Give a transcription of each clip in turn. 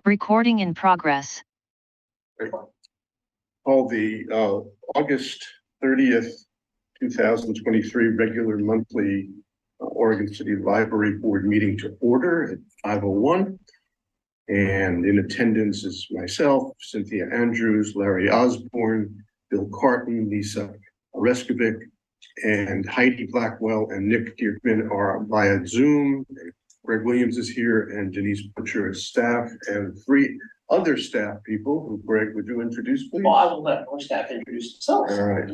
Recording in progress. Call the August 30th, 2023 regular monthly Oregon City Library Board meeting to order at 5:01. And in attendance is myself, Cynthia Andrews, Larry Osborne, Bill Carton, Lisa Oreskovic, and Heidi Blackwell and Nick Dierkman are via Zoom. Greg Williams is here and Denise Butcher is staff, and three other staff people who, Greg, would you introduce, please? Well, I will let our staff introduce themselves. All right.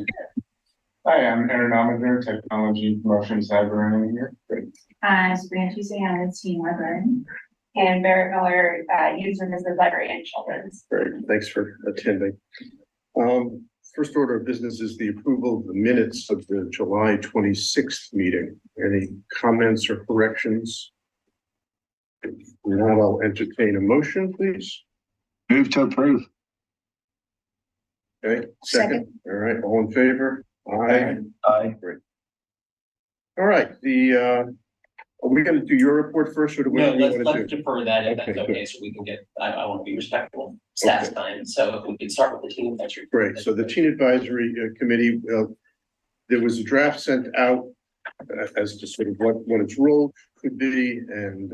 Hi, I'm Aaron Amager, Technology Promotions Librarian here. Great. I'm Sabrina Tuesday, I'm the team librarian. And Barrett Miller, user Mrs. Librarian Children's. Great, thanks for attending. First order of business is the approval of the minutes of the July 26th meeting. Any comments or corrections? If not, I'll entertain a motion, please. Move to approve. Okay, second. All right, all in favor? Aye. Aye. Great. All right, are we going to do your report first, or do we? No, want to let's defer that if Okay, that's okay, good. so we can get, I want to be respectful of staff's time, so if we can start with the team advisory. Great, so the Teen Advisory Committee, there was a draft sent out as to sort of what its role could be, and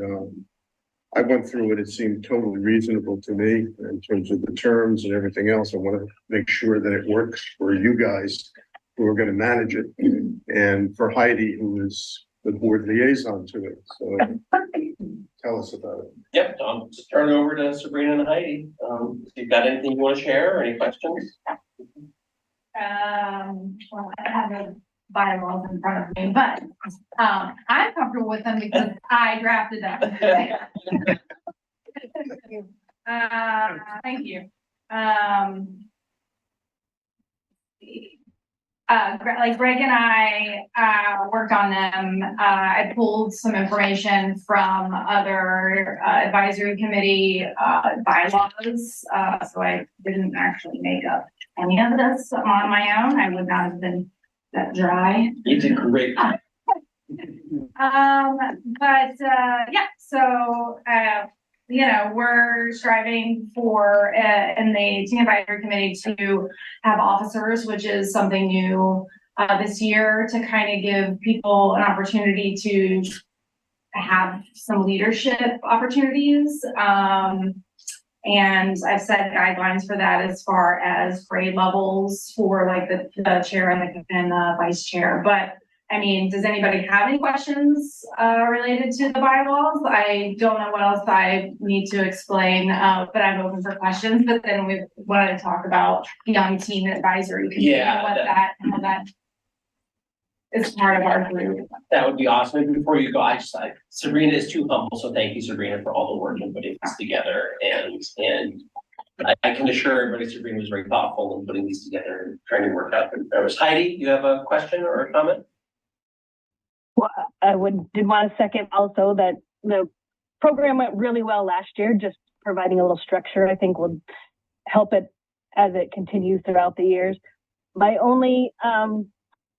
I went through it. It seemed totally reasonable to me in terms of the terms and everything else. I want to make sure that it works for you guys who are going to manage it, and for Heidi, who is the board liaison to it. So tell us about it. Yep, I'll just turn it over to Sabrina and Heidi. If you've got anything you want to share or any questions? Well, I have the bylaws in front of me, but I'm comfortable with them because I drafted them. Thank you. Like Greg and I worked on them. I pulled some information from other advisory committee bylaws. So I didn't actually make up any of this on my own. I would not have been that dry. You did great. Yeah, so you know, we're striving for in the Teen Advisory Committee to have officers, which is something new this year, to kind of give people an opportunity to have some leadership opportunities. And I've set guidelines for that as far as grade levels for like the chair and the vice chair. But I mean, does anybody have any questions related to the bylaws? I don't know what else I need to explain, but I'm open for questions. But then we wanted to talk about Young Teen Advisory Committee, Yeah, how that is part of our group. That would be awesome. And before you go, Sabrina is too humble, so thank you, Sabrina, for all the work and putting this together. And I can assure everybody, Sabrina was very thoughtful in putting these together and trying to work out. There was Heidi, you have a question or a comment? Well, I did want to second also that the program went really well last year. Just providing a little structure, I think, will help it as it continues throughout the years. My only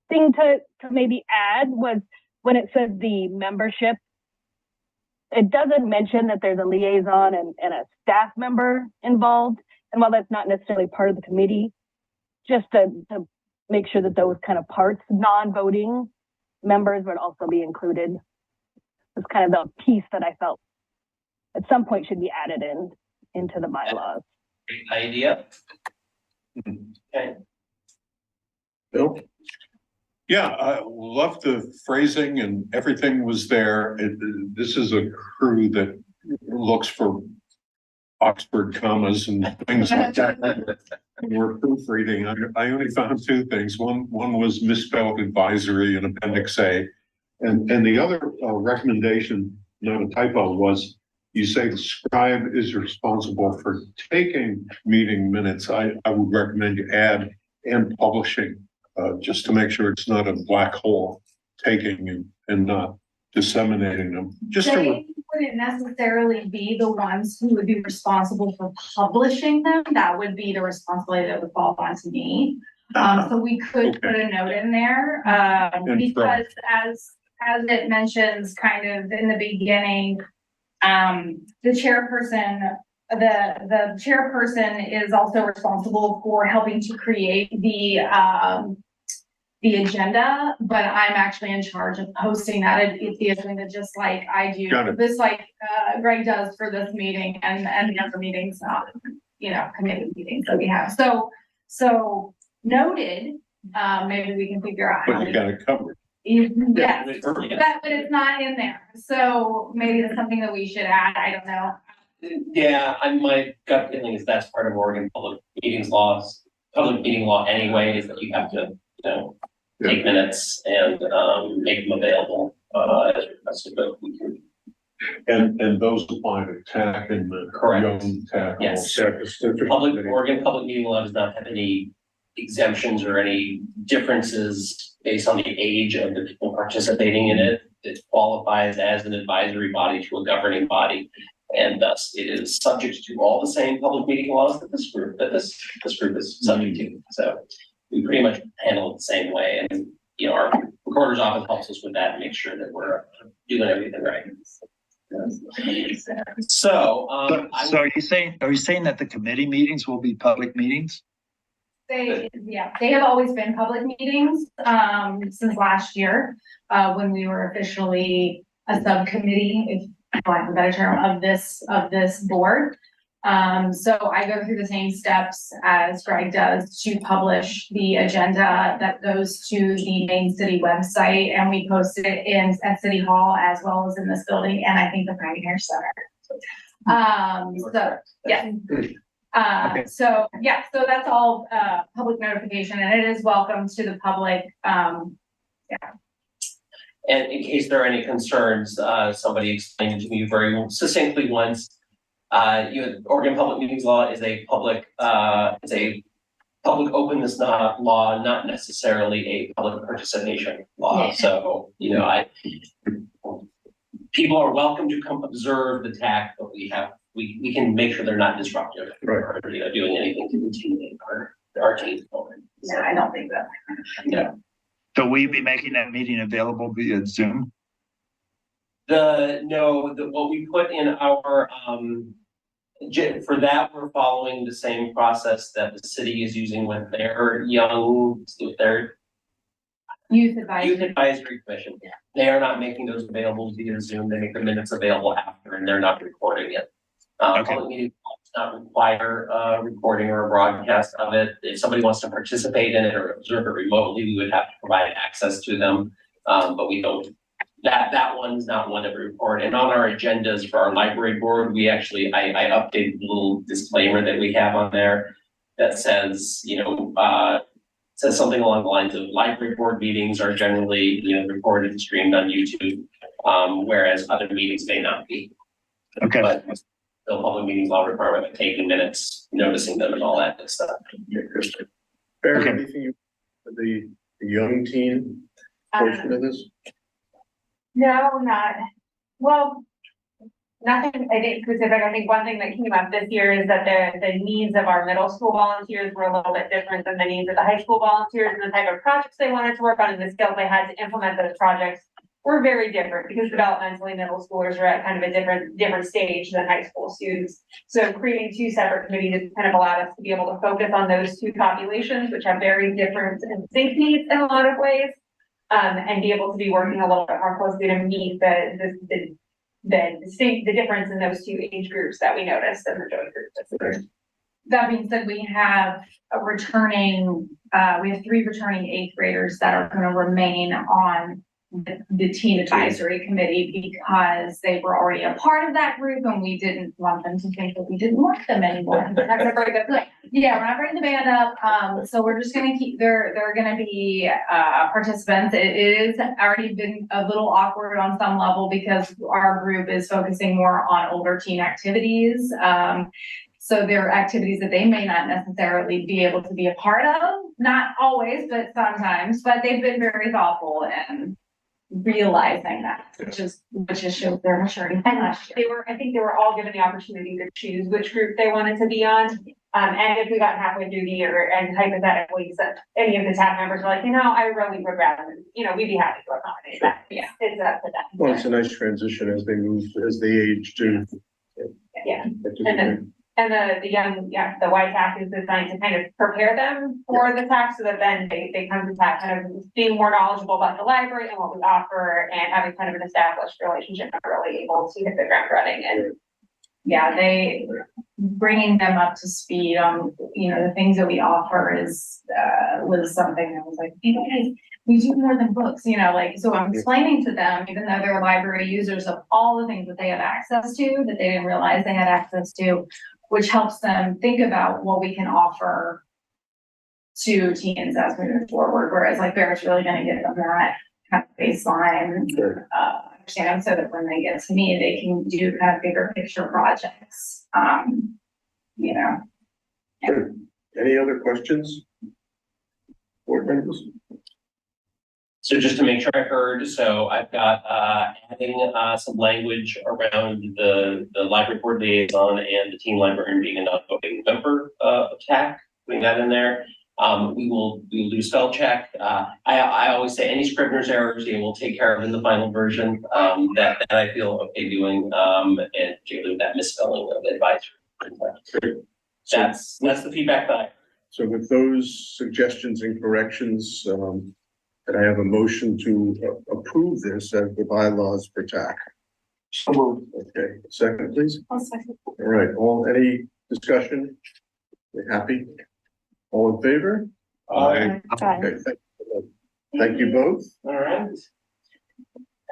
thing to maybe add was when it says the membership, it doesn't mention that there's a liaison and a staff member involved. And while that's not necessarily part of the committee, just to make sure that those kind of parts, non-voting members, would also be included. It's kind of the piece that I felt at some point should be added into the bylaws. Great idea. Okay. Bill? Yeah, I love the phrasing and everything was there. This is a crew that looks for Oxford commas and things like that. When we're proofreading, I only found two things. One was misspelled advisory in Appendix A. And the other recommendation, not a typo, was you say the scribe is responsible for taking meeting minutes. I would recommend you add and publishing, just to make sure it's not a black hole, taking and not disseminating them. They wouldn't necessarily be the ones who would be responsible for publishing them. That would be the responsibility that would fall onto me. So we could put a note in there, because as it mentions kind of in the beginning, the chairperson the chairperson is also responsible for helping to create the agenda, but I'm actually in charge of posting that. It's the agenda, just like I do. Got it. This like, Greg does for this meeting and the other meetings, committee meetings that we have. So noted, maybe we can figure out. how But we- you got it covered. Yes, Yeah. but it's not in there. So maybe that's something that we should add. I don't know. Yeah, my gut feeling is that's part of Oregon public meetings laws, public meeting law anyway, is that you have to, take minutes and, make them available, as requested, but we can. And those apply to TAC and the Correct. young TAC. Yes. Oregon public meeting law does not have any exemptions or any differences based on the age of the people participating in it. It qualifies as an advisory body to a governing body. And thus it is subject to all the same public meeting laws that this group is subject to. So we pretty much handle it the same way. And, our recorder's office helps us with that and make sure that we're doing everything right. So, So are you saying that the committee meetings will be public meetings? They have always been public meetings, since last year, when we were officially a subcommittee, if I have a better term, of this board. So I go through the same steps as Greg does to publish the agenda that goes to the main city website, and we post it at City Hall as well as in this building, and I think the Pioneer Center. So that's all, public notification, and it is welcome to the public, And in case there are any concerns, somebody explained to me very succinctly once. Oregon Public Meetings Law is a public, openness law, not necessarily a public participation law. Yeah. So, people are welcome to come observe the TAC, but we can make sure they're not disruptive or, doing anything to intimidate our team. yeah, I don't think that. Yeah. So will you be making that meeting available via Zoom? What we put in our, for that, we're following the same process that the city is using with their Youth Youth advisory. Advisory Commission. Yeah. They are not making those available via Zoom. They make the minutes available after, and they're not recording it. Public meetings does not require recording or a broadcast of it. If somebody wants to participate in it or observe it remotely, we would have to provide access to them. But we don't. That one's not one that we record. And on our agendas for our library board, we actually I updated the little disclaimer that we have on there that says, says something along the lines of library board meetings are generally, recorded and streamed on YouTube, whereas other meetings may not be. Okay. But the public meetings law requirement of taking minutes, noticing them and all that good stuff. Barry, Okay. anything for the young teen portion of this? No, nothing, I think specific. I think one thing that came up this year is that the needs of our middle school volunteers were a little bit different than the needs of the high school volunteers, and the type of projects they wanted to work on and the skills they had to implement those projects were very different, because developmentally middle schoolers are at kind of a different stage than high school students. So creating two separate committees kind of allowed us to be able to focus on those two populations, which have very different and distinct needs in a lot of ways. And be able to be working a little bit more closely to meet the difference in those two age groups that we noticed in the joint group this year. That being said, we have we have 3 returning 8th graders that are going to remain on the teen advisory committee because they were already a part of that group, and we didn't want them to think that we didn't want them anymore. We're not gonna bring the band up. So we're just gonna keep, they're gonna be participants. It is already been a little awkward on some level because our group is focusing more on older teen activities. So there are activities that they may not necessarily be able to be a part of, not always, but sometimes, but they've been very thoughtful and realizing that, which is shows their maturity. And I think they were all given the opportunity to choose which group they wanted to be on. And if we got halfway through the year and hypothetically any of the staff members were like, I really would rather, we'd be happy to accommodate that. Yeah. It's up to them. Well, it's a nice transition as they age to. Yeah. And then And the young, yeah, the YTAC is designed to kind of prepare them for the TAC so that then they come to TAC kind of being more knowledgeable about the library and what we offer and having kind of an established relationship and really able to hit the ground running. And Yeah, they, bringing them up to speed on, the things that we offer was something that was like, hey guys, we do more than books, so I'm explaining to them, even though they're library users, of all the things that they have access to, that they didn't realize they had access to, which helps them think about what we can offer to teens as we move forward, whereas like Barrett's really gonna give them that kind of baseline, understand, so that when they get to me, they can do kind of bigger picture projects, Good. Any other questions? Board members? So just to make sure I heard, so I've got, adding, some language around the library board liaison and the teen librarian being a non-voting member, of TAC, putting that in there. We will do spell check. I always say any Scrivener's errors, they will take care of in the final version, that I feel okay doing, and particularly that misspelling of advisory. That's the feedback that I. So with those suggestions and corrections, can I have a motion to approve this as the bylaws for TAC? Okay, second, please. I'll second. All right, any discussion? You happy? All in favor? Aye. Okay, thank you both. All right.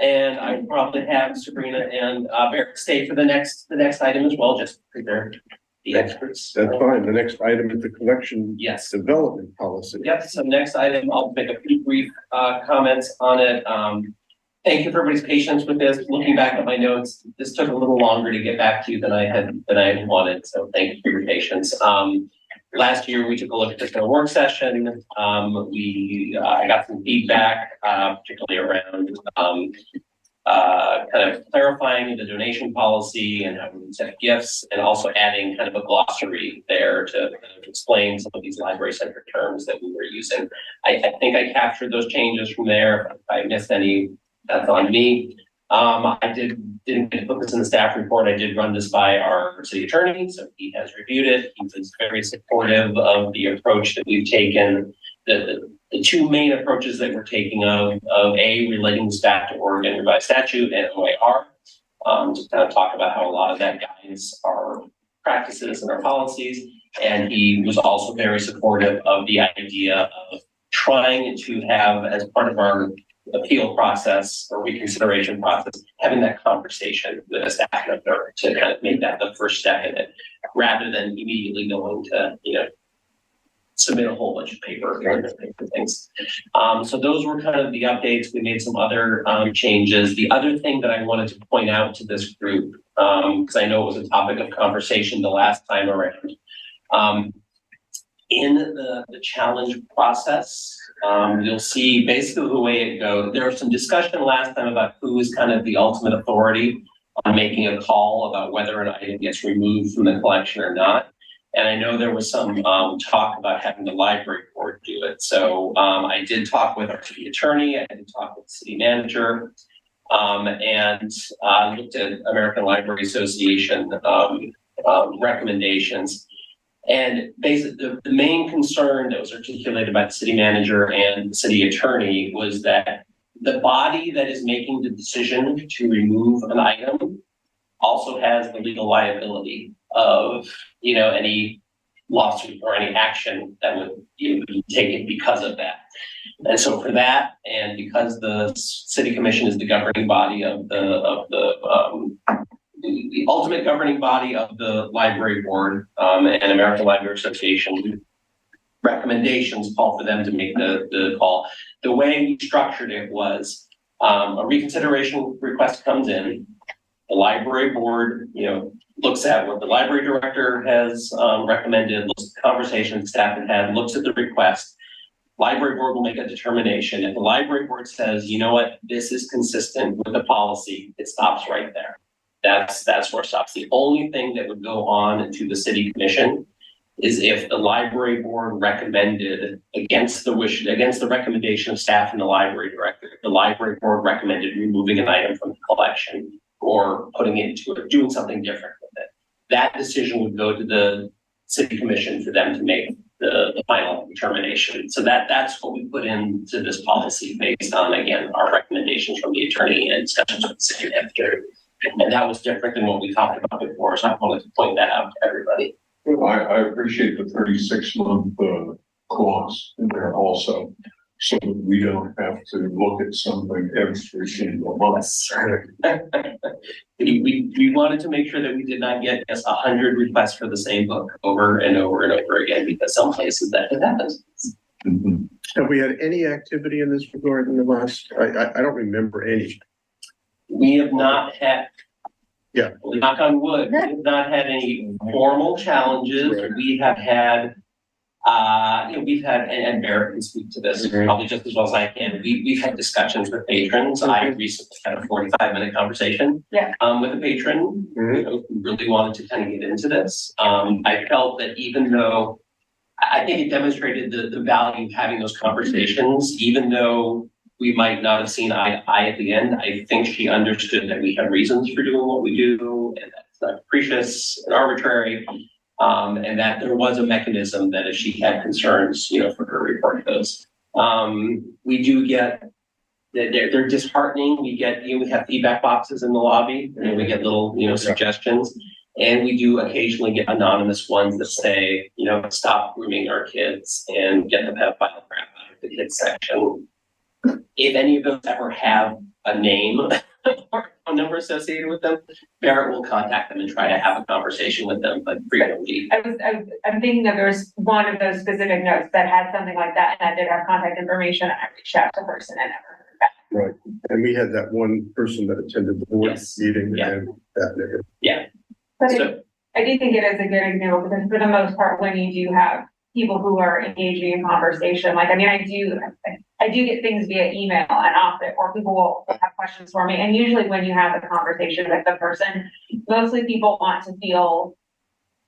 And I probably have Sabrina and Barrett stay for the next item as well, just because they're the experts. That's fine. The next item is the collection Yes. development policy. Yep, so next item, I'll make a few brief comments on it. Thank you for everybody's patience with this. Looking back at my notes, this took a little longer to get back to you than I had wanted, so thank you for your patience. Last year, we took a look at this in a work session. I got some feedback, particularly around kind of clarifying the donation policy and how we accept gifts, and also adding kind of a glossary there to kind of explain some of these library-centric terms that we were using. I think I captured those changes from there. If I missed any, that's on me. I didn't get to put this in the staff report. I did run this by our city attorney, so he has reviewed it. He was very supportive of the approach that we've taken. The two main approaches that we're taking of A, relating this back to Oregon revised statute and OAR, to kind of talk about how a lot of that guides our practices and our policies. And he was also very supportive of the idea of trying to have, as part of our appeal process or reconsideration process, having that conversation with a staff member to kind of make that the first step in it, rather than immediately going to, submit a whole bunch of paper things. So those were kind of the updates. We made some other changes. The other thing that I wanted to point out to this group, because I know it was a topic of conversation the last time around, in the challenge process, you'll see basically the way it goes. There was some discussion last time about who is kind of the ultimate authority on making a call about whether an item gets removed from the collection or not. And I know there was some talk about having the library board do it. So I did talk with our city attorney, I did talk with the city manager, and looked at American Library Association recommendations. And basically, the main concern that was articulated by the city manager and the city attorney was that the body that is making the decision to remove an item also has the legal liability of, any lawsuit or any action that would be taken because of that. And so for that, and because the city commission is the governing body of the ultimate governing body of the library board, and American Library Association, recommendations call for them to make the call. The way we structured it was a reconsideration request comes in, the library board, looks at what the library director has recommended, looks at the conversation staff had, looks at the request. Library board will make a determination. If the library board says, you know what, this is consistent with the policy, it stops right there. That's where it stops. The only thing that would go on to the city commission is if the library board recommended against the recommendation of staff and the library director, the library board recommended removing an item from the collection or putting it into it, doing something different with it. that decision would go to the city commission for them to make the final determination. So that's what we put into this policy based on, again, our recommendations from the attorney and discussions with the city manager. And that was different than what we talked about before. So I wanted to point that out to everybody. I appreciate the 36-month clause in there also, so that we don't have to look at something every single month. We wanted to make sure that we did not get 100 requests for the same book over and over and over again, because some places that happens. Mhm. Have we had any activity in this regard in the last, I don't remember any. We have not had. Yeah. Knock on wood, we have not had any formal challenges. Right. We have had, we've had, and Barrett can speak to this Mhm. probably just as well as I can. We've had discussions with patrons. I recently had a 45-minute conversation. Yeah. With a patron, who really wanted to kind of get into this. I felt that even though, I think it demonstrated the value of having those conversations, even though we might not have seen eye to eye at the end. I think she understood that we have reasons for doing what we do, and that's not capricious and arbitrary. And that there was a mechanism that if she had concerns, for her report those. We do get, they're disheartening. We get, we have feedback boxes in the lobby, and we get little, suggestions. And we do occasionally get anonymous ones that say, stop grooming our kids and get the pedophile crap out of the kids section. If any of those ever have a name or a number associated with them, Barrett will contact them and try to have a conversation with them, but frequently. I'm thinking that there's one of those specific notes that had something like that, and I did have contact information, and I reached out to the person and never heard back. Right, and we had that one person that attended the board Yes. meeting Yeah. and that never. But So, I do think it is a good example, because for the most part, when you do have people who are engaging in conversation, like, I mean, I do get things via email and often, or people will have questions for me. And usually when you have a conversation with the person, mostly people want to feel,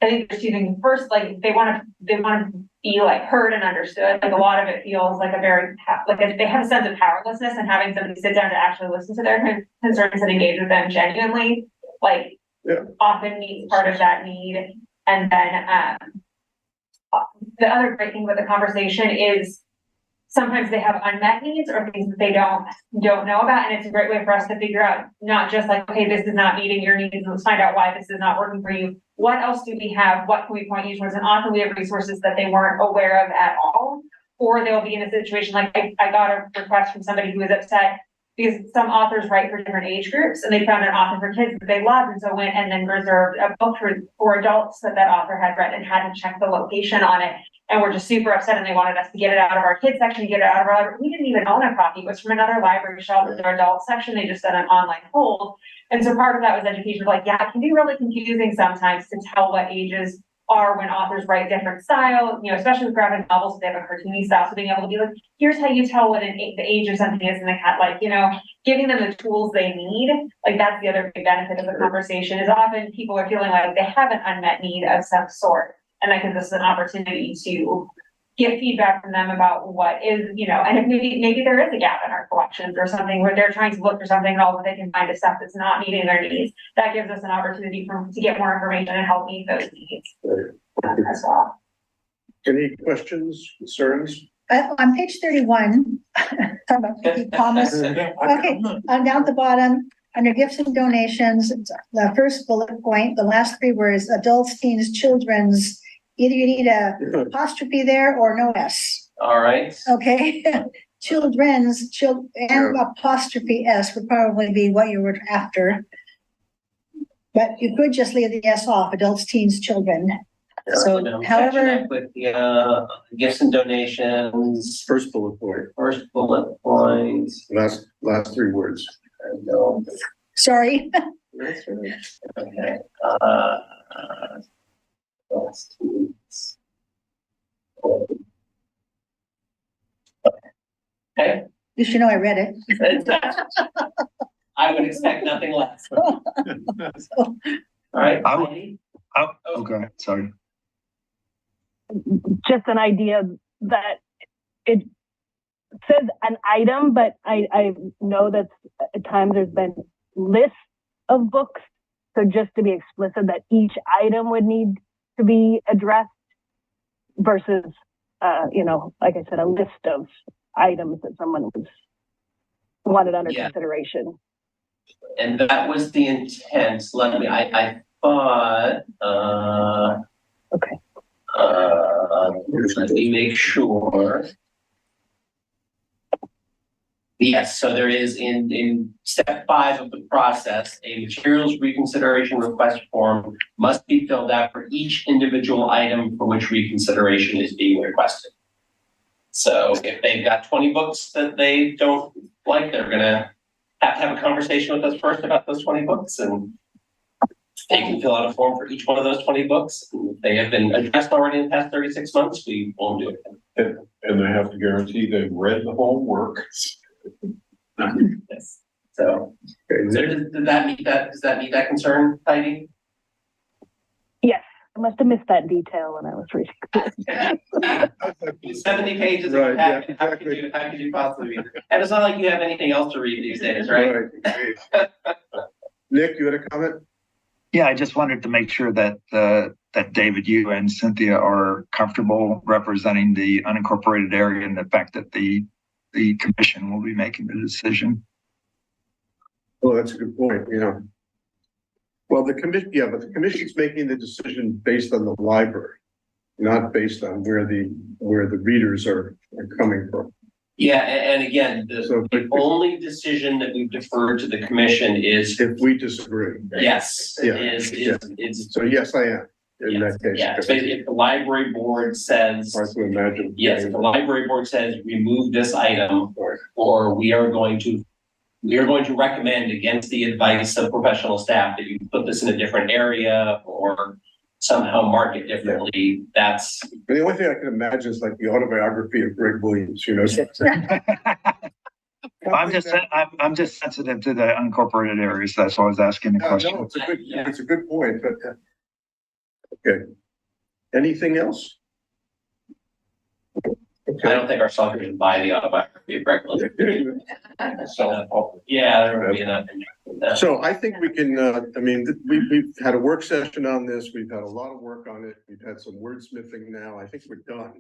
I think there's two things. First, like, they want to be like heard and understood. Like, a lot of it feels like they have a sense of powerlessness, and having somebody sit down to actually listen to their concerns and engage with them genuinely, like, often meets part of that need. And then, the other great thing with the conversation is sometimes they have unmet needs or things that they don't know about. And it's a great way for us to figure out, not just like, okay, this is not meeting your needs, let's find out why this is not working for you. What else do we have? What can we point you towards? And often we have resources that they weren't aware of at all. Or they'll be in a situation like I got a request from somebody who was upset because some authors write for different age groups, and they found an author for kids that they loved, and so went and then reserved a book for adults that author had read and hadn't checked the location on it, and were just super upset, and they wanted us to get it out of our kids section, get it out of our library. We didn't even own a copy. It was from another library shelf in their adult section. They just said an online hold. And so part of that was education, like, yeah, it can be really confusing sometimes to tell what ages are when authors write different style, especially with graphic novels, they have a cartoony style. So being able to be like, here's how you tell what the age of something is, and they have giving them the tools they need. Like, that's the other big benefit of the conversation, is often people are feeling like they have an unmet need of some sort. And that gives us an opportunity to get feedback from them about what is, and if maybe there is a gap in our collections or something where they're trying to look for something and all that they can find is stuff that's not meeting their needs. That gives us an opportunity to get more information and help meet those needs as well. Any questions, concerns? On page 31, talking about Vicky Thomas. Okay, down at the bottom, under gifts and donations, the first bullet point, the last three words, adults, teens, children's. Either you need a apostrophe there or no S. all right. Okay, children's, and apostrophe S would probably be what you were after. But you could just leave the S off, adults, teens, children. So however. With the gifts and donations, First bullet point, first bullet point. last three words. Sorry. Okay. Okay. You should know I read it. I would expect nothing less. All right. Okay, sorry. Just an idea that it says an item, but I know that at times there's been lists of books So just to be explicit that each item would need to be addressed versus, like I said, a list of items that someone wanted under Yeah. consideration. And that was the intent. I thought, Okay. let me make sure. Yes, so there is in step 5 of the process, a materials reconsideration request form must be filled out for each individual item for which reconsideration is being requested. So if they've got 20 books that they don't like, they're gonna have to have a conversation with us first about those 20 books, and they can fill out a form for each one of those 20 books. If they have been addressed already in the past 36 months, we won't do it. And they have to guarantee they've read the whole work. Yes. So does that meet that concern, Heidi? Yes, I must have missed that detail when I was reading. 70 pages. Right, yeah, How could you possibly read? And it's not like you have anything else to read these days, right? Nick, you had a comment? Yeah, I just wanted to make sure that that David, you and Cynthia are comfortable representing the unincorporated area and the fact that the commission will be making the decision. Oh, that's a good point, yeah. Well, the commission's making the decision based on the library, not based on where the readers are coming from. Yeah, and again, the only decision that we've deferred to the commission is if we disagree. Yes, Yeah. is So yes, I am in that case. yeah. So if the library board says, Hard to imagine. yes, if the library board says remove this item, or we are going to recommend against the advice of professional staff that you put this in a different area or somehow mark it differently, that's. The only thing I can imagine is like the autobiography of Greg Williams, you know. I'm just sensitive to the unincorporated areas. That's why I was asking the question. No, it's a good point, but okay. Anything else? I don't think our soccer should buy the autobiography of Greg Williams. Yeah, there would be enough. So I think we can, we've had a work session on this. We've had a lot of work on it. We've had some wordsmithing now. I think we're done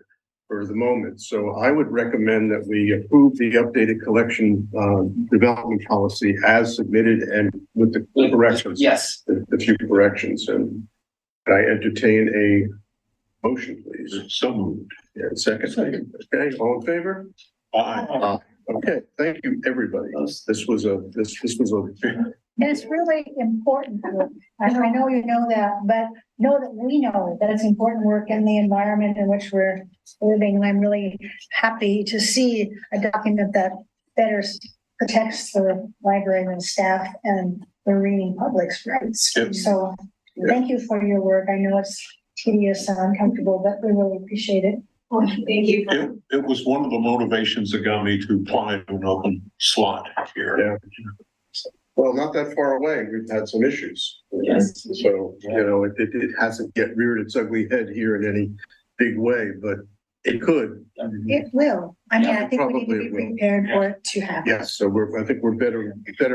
for the moment. So I would recommend that we approve the updated collection development policy as submitted and with the corrections. Yes. The few corrections. And I entertain a motion, please. So moved. Yeah, second. Okay, all in favor? Aye. Okay, thank you, everybody. This was a. And it's really important work. I know you know that, but know that we know that it's important work in the environment in which we're living. And I'm really happy to see a document that better protects the library and staff and the reading public's rights. Yep. So thank you for your work. I know it's tedious and uncomfortable, but we really appreciate it. Thank you. It was one of the motivations that got me to apply to an open slot here. Yeah. Well, not that far away, we've had some issues. Yes. So, it hasn't yet reared its ugly head here in any big way, but it could. It will. I mean, I think we need to Probably be it will. prepared for it to happen. Yes, so I think we're better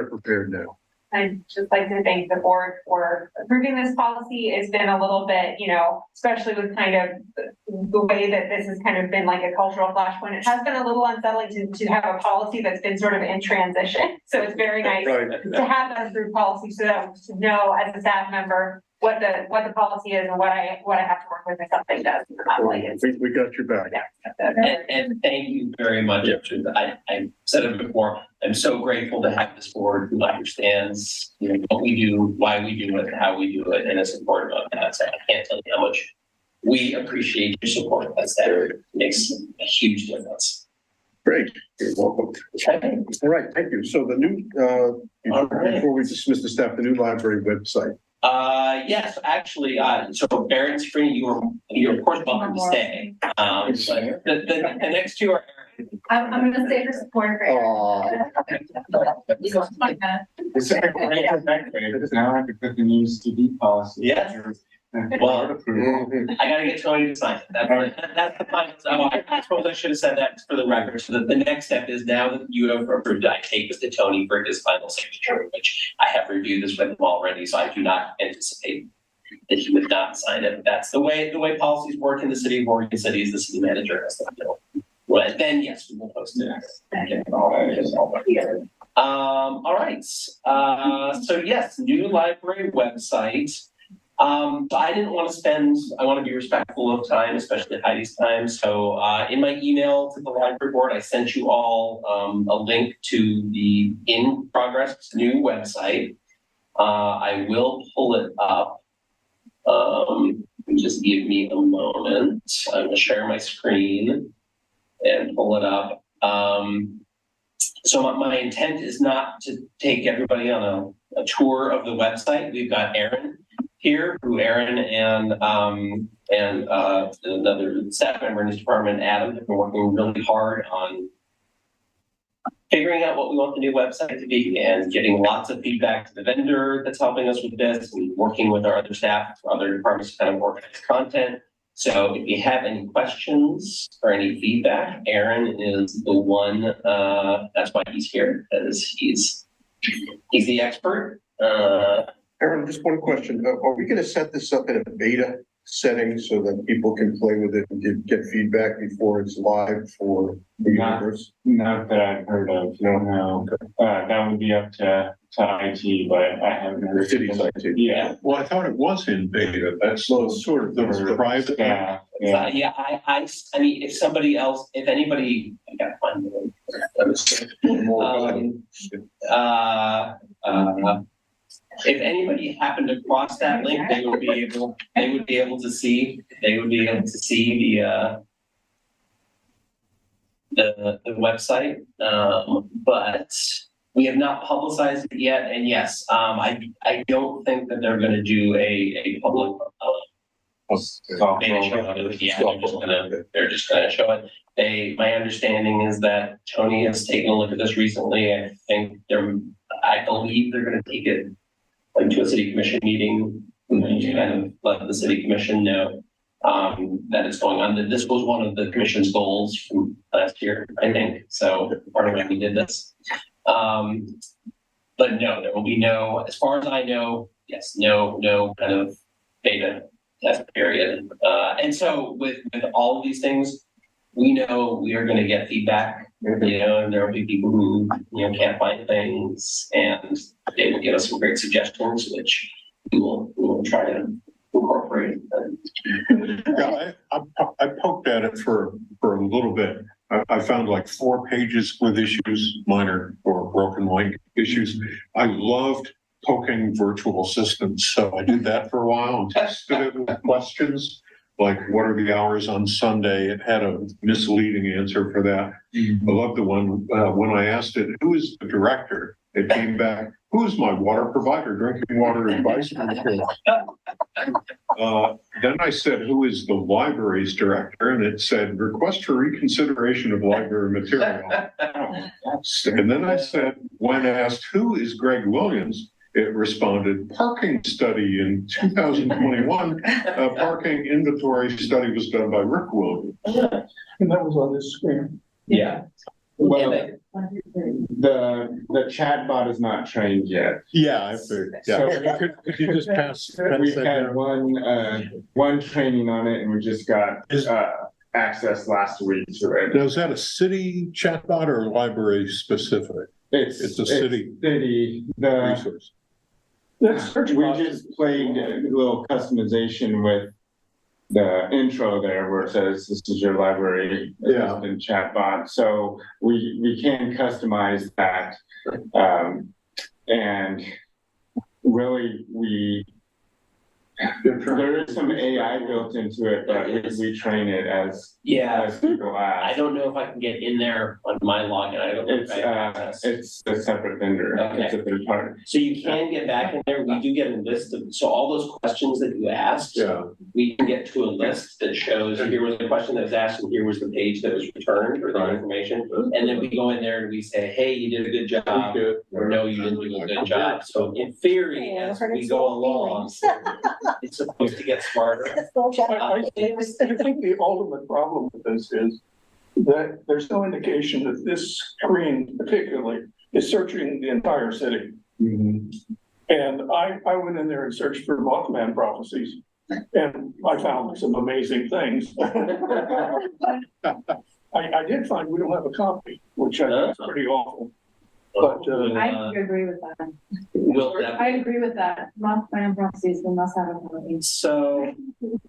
prepared now. I'd just like to thank the board for approving this policy. It's been a little bit, especially with kind of the way that this has kind of been like a cultural flashpoint. It has been a little unsettling to have a policy that's been sort of in transition. So it's very nice Right. to have that approved policy so that to know as a staff member what the policy is and what I have to work with if something does. We got your back. And thank you very much. I said it before, I'm so grateful to have this board who understands, what we do, why we do it, how we do it, and it's important about that. So I can't tell you how much we appreciate your support. That makes a huge difference. Great, you're welcome. Okay. All right, thank you. So the new, before we dismiss the staff, the new library website. Yes, actually, so Barrett Spring, you're of course welcome to stay. But the next two are. I'm gonna stay for support. Now I have to put the new CD policy. Yeah. Well, I gotta get Tony to sign it. That's the final. Oh, I suppose I should have said that for the record. So the next step is now that you have approved, I take this to Tony for his final signature, which I have reviewed this with him already, so I do not anticipate that he would not sign it. That's the way policies work in the city of Oregon City. Is the city manager has the bill. Well, then yes, we will post it. All right. So yes, new library website. So I didn't want to I want to be respectful of time, especially Heidi's time. So in my email to the library board, I sent you all a link to the in progress new website. I will pull it up. Just give me a moment. I'm going to share my screen and pull it up. So my intent is not to take everybody on a tour of the website. We've got Aaron here, Aaron and another staff member in his department, Adam, have been working really hard on figuring out what we want the new website to be and getting lots of feedback to the vendor that's helping us with this and working with our other staff, other departments to kind of organize content. So if you have any questions or any feedback, Aaron is the one, that's why he's here, because he's the expert. Aaron, just one question. Are we going to set this up in a beta setting so that people can play with it and get feedback before it's live for the universe? Not that I've heard of. No. That would be up to IT, but I haven't heard. The city's IT. Yeah. Well, I thought it was in beta. That's sort of the private. Yeah. I mean, if anybody, I gotta find it. If anybody happened to cross that link, they would be able to see the website. But we have not publicized it yet. And yes, I don't think that they're going to do a public beta show of it. Yeah, they're just gonna show it. My understanding is that Tony has taken a look at this recently. I believe they're going to take it to a city commission meeting to kind of let the city commission know that it's going on. This was one of the commission's goals from last year, I think. So part of why we did this. But no, there will be no, as far as I know, yes, no kind of beta test period. And so with all of these things, we know we are going to get feedback. And there will be people who can't find things, and they will give us some great suggestions, which we will try to incorporate. Yeah, I poked at it for a little bit. I found like 4 pages with issues, minor or broken link issues. I loved poking virtual assistants, so I did that for a while and tested it with questions. Like, what are the hours on Sunday? It had a misleading answer for that. I love the one when I asked it, who is the director? It came back, who is my water provider, drinking water advice? Then I said, who is the library's director? And it said, request for reconsideration of library material. And then I said, when asked, who is Greg Williams? It responded, parking study in 2021, parking inventory study was done by Rick Williams. And that was on this screen. Yeah. Well, the chatbot is not trained yet. Yeah, I figured. Yeah. So, could you just pass we've that had down? one training on it, and we just got access last week to it. Now, is that a city chatbot or library specific? It's a city resource. We just played a little customization with the intro there where it says, this is your library assistant chatbot. So we can customize that. And really there is some AI built into it, but we train it as people ask. I don't know if I can get in there on my login. I don't know if I have access. It's a separate vendor. Okay. It's a third party. So you can get back in there. We do get a list of, so all those questions that you asked, we can get to a list that shows here was the question that was asked and here was the page that was returned or the information. And then we go in there and we say, hey, you did a good job, or no, you didn't do a good job. So in theory, as we go along, it's supposed to get smarter. I think the ultimate problem with this is that there's no indication that this screen particularly is searching the entire city. And I went in there and searched for Mothman prophecies, and I found some amazing things. I did find we don't have a copy, which I think is pretty awful. But I agree with that. I agree with that. Mothman prophecies, we must have a copy. So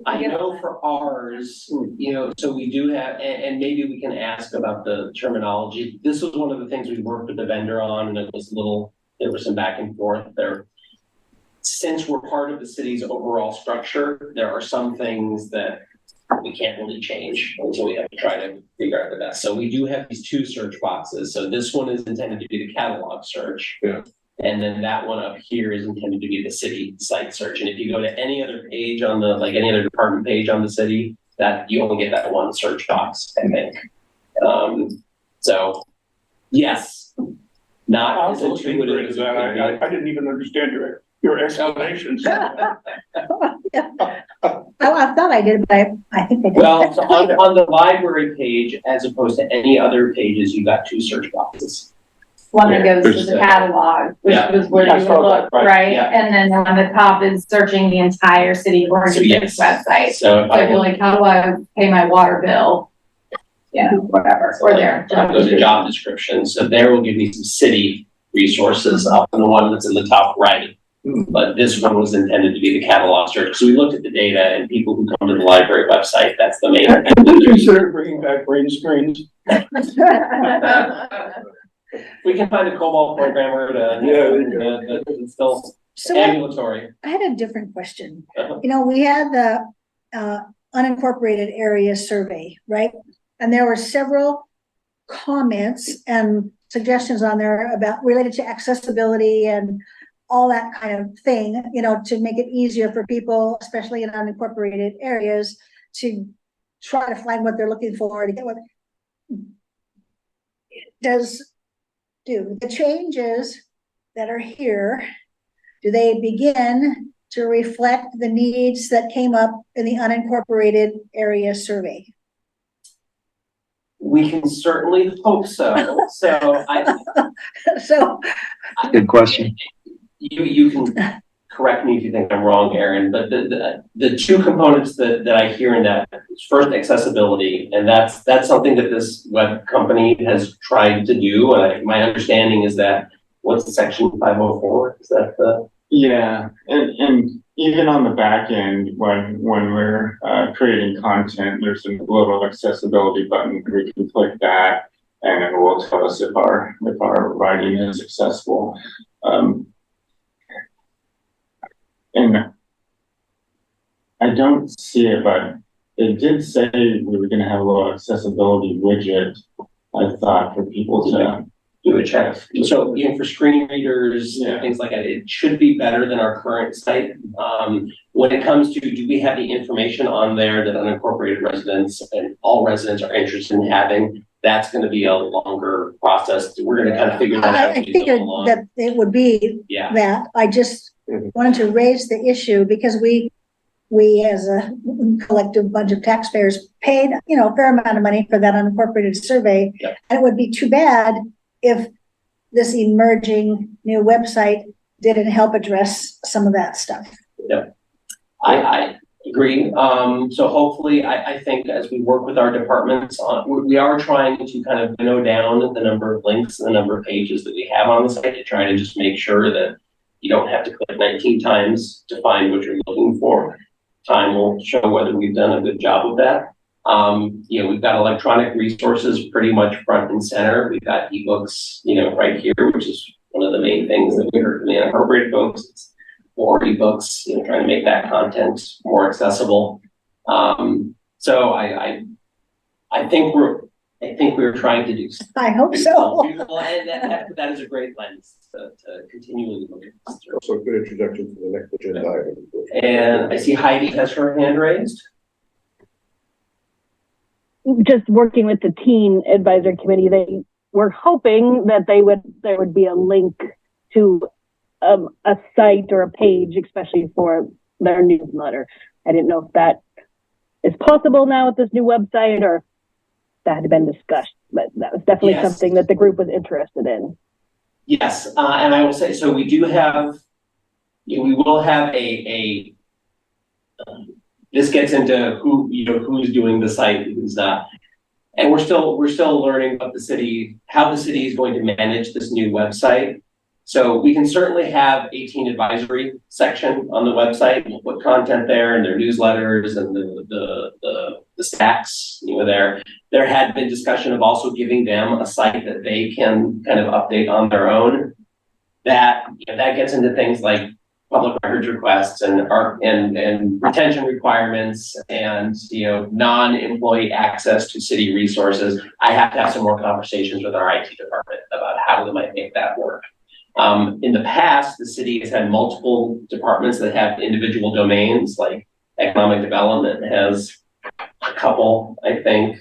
I know for ours, you know, so we do have, and maybe we can ask about the terminology. This was one of the things we worked with the vendor on, and it was a little, there was some back and forth there. Since we're part of the city's overall structure, there are some things that we can't really change until we have to try to figure out the best. So we do have these two search boxes. So this one is intended to be the catalog search. Yeah. And then that one up here is intended to be the city site search. And if you go to any other page on the, like any other department page on the city, that you only get that one search box, I think. So yes, not as intuitive as that. I didn't even understand your explanations. I thought I did, but I think I did. Well, so on the library page, as opposed to any other pages, you got two search boxes. One that goes to the catalog, which was where you would look, right? Yeah. And then on the top is searching the entire city of Oregon website. So if So if you're like, how do I pay my water bill? Yeah, whatever, or there. Go to job description, so there will give me some city resources up in the one that's in the top right. But this one was intended to be the catalog search. So we looked at the data, and people who come to the library website, that's the main Did you thing. consider bringing back green screens? We can find a COBOL programmer to, it's still So ambulatory. I had a different question. You know, we had the unincorporated area survey, right? And there were several comments and suggestions on there about related to accessibility and all that kind of thing, you know, to make it easier for people, especially in unincorporated areas, to try to find what they're looking for, to get what do the changes that are here, do they begin to reflect the needs that came up in the unincorporated area survey? We can certainly hope so. So Good question. You can correct me if you think I'm wrong, Aaron, but the two components that I hear in that is first accessibility, and that's something that this web company has tried to do. And my understanding is that what's the section 504? Is that the Yeah, and even on the back end, when we're creating content, there's a little accessibility button. We can click that, and it will tell us if our writing is accessible. And I don't see it, but it did say we were going to have a little accessibility widget, I thought, for people to do a check. So, you know, for screen readers and things like that, it should be better than our current site. When it comes to, do we have the information on there that unincorporated residents and all residents are interested in having? That's going to be a longer process. We're going to kind of figure that out. I figured that it would be that. I just wanted to raise the issue because we as a collective bunch of taxpayers paid, you know, a fair amount of money for that unincorporated survey. Yep. And it would be too bad if this emerging new website didn't help address some of that stuff. Yep. I agree. So hopefully, I think as we work with our departments we are trying to kind of winnow down the number of links and the number of pages that we have on the site to try to just make sure that you don't have to click 19 times to find what you're looking for. Time will show whether we've done a good job of that. You know, we've got electronic resources pretty much front and center. We've got ebooks, you know, right here, which is one of the main things that we heard from the unincorporated folks. It's more ebooks, you know, trying to make that content more accessible. So I think we're trying to do. I hope so. And that is a great lens to continually look at this through. Also a good introduction to the next agenda item. And I see Heidi has her hand raised. Just working with the teen advisory committee, they were hoping that there would be a link to a site or a page, especially for their newsletter. I didn't know if that is possible now with this new website or if that had been discussed, but that was definitely Yes. something that the group was interested in. Yes, and I will say, so we do have, we will have this gets into who's doing the site, who's not. And we're still learning about how the city is going to manage this new website. So we can certainly have 18 advisory section on the website. We'll put content there and their newsletters and the stacks, there. There had been discussion of also giving them a site that they can kind of update on their own. That gets into things like public records requests and retention requirements and non-employee access to city resources. I have to have some more conversations with our IT department about how we might make that work. In the past, the city has had multiple departments that have individual domains, like economic development has a couple, I think.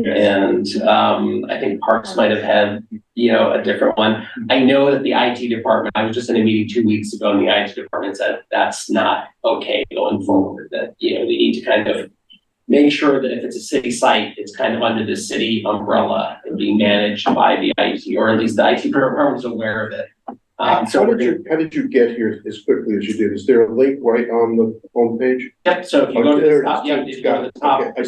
And I think Parks might have had, a different one. I know that the IT department, I was just in a meeting 2 weeks ago, and the IT department said that's not okay going forward, that, they need to kind of make sure that if it's a city site, it's kind of under the city umbrella and being managed by the IT, or at least the IT department is aware of it. How did you get here as quickly as you did? Is there a link right on the homepage? Yep, so if you go to the top, if you go to the top, Okay, I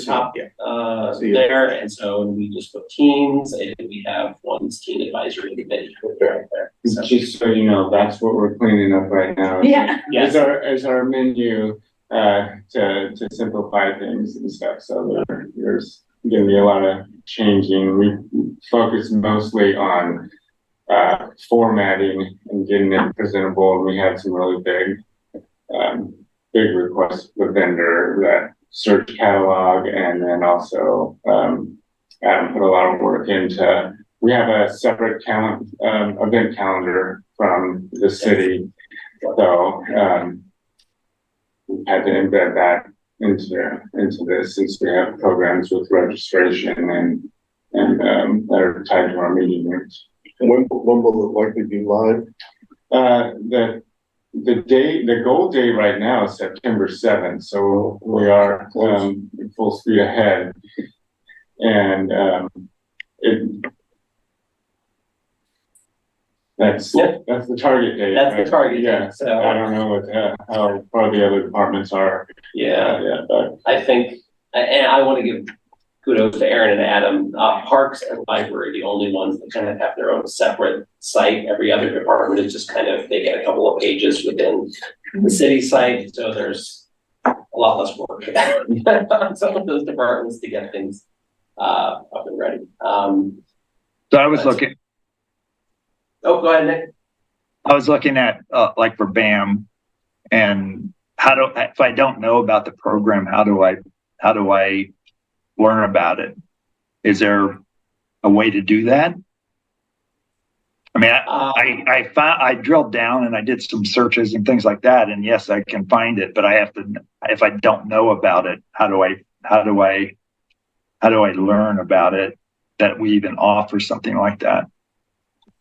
see it. there, and so we just put teams, and we have one's teen advisory committee right there. So, Just so you know, that's what we're cleaning up right now. Yeah. yes. Is our menu to simplify things and stuff. So there's gonna be a lot of changing. We focus mostly on formatting and getting it presentable. We had some really big requests with vendor, that search catalog, and then also Adam put a lot of work into. We have a separate event calendar from the city, so we had to embed that into this, since we have programs with registration and that are tied to our meeting rooms. When will it likely be live? The goal date right now is September 7th, so we are full speed ahead, and that's the target date. That's the target Yeah. date, so I don't know how far the other departments are. But I think, and I want to give kudos to Aaron and Adam. Parks and library are the only ones that kind of have their own separate site. Every other department is just kind of, they get a couple of pages within the city site. So there's a lot less work on some of those departments to get things up and ready. So I was looking. Oh, go ahead, Nick. I was looking at like for BAM, and if I don't know about the program, how do I learn about it? Is there a way to do that? I mean, I drilled down and I did some searches and things like that, and yes, I can find it, but I have to, if I don't know about it, how do I learn about it, that we even offer something like that?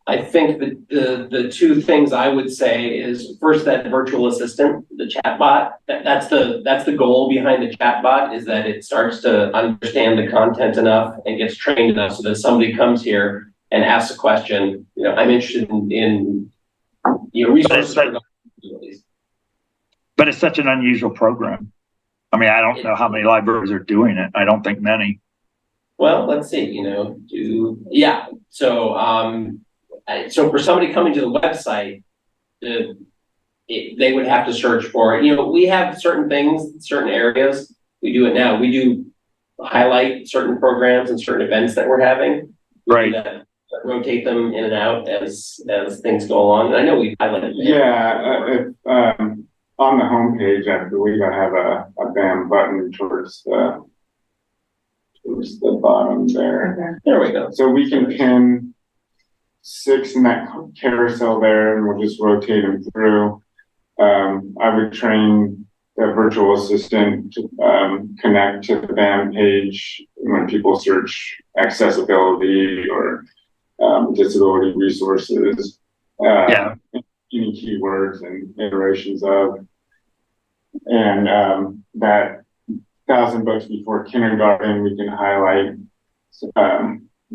I think that the two things I would say is, first, that virtual assistant, the chatbot, that's the goal behind the chatbot, is that it starts to understand the content enough and gets trained enough so that somebody comes here and asks a question, I'm interested in resources. But it's such an unusual program. I mean, I don't know how many libraries are doing it. I don't think many. Well, let's see, so for somebody coming to the website, they would have to search for it. We have certain things, certain areas. We do it now. We do highlight certain programs and certain events that we're having. Right. Rotate them in and out as things go along. And I know we highlighted. On the homepage, I believe I have a BAM button towards the bottom there. Okay. There we go. So we can pin 6 in that carousel there, and we'll just rotate them through. I would train the virtual assistant to connect to the BAM page when people search accessibility or disability resources. Any keywords and iterations of. And that 1,000 books before kindergarten, we can highlight,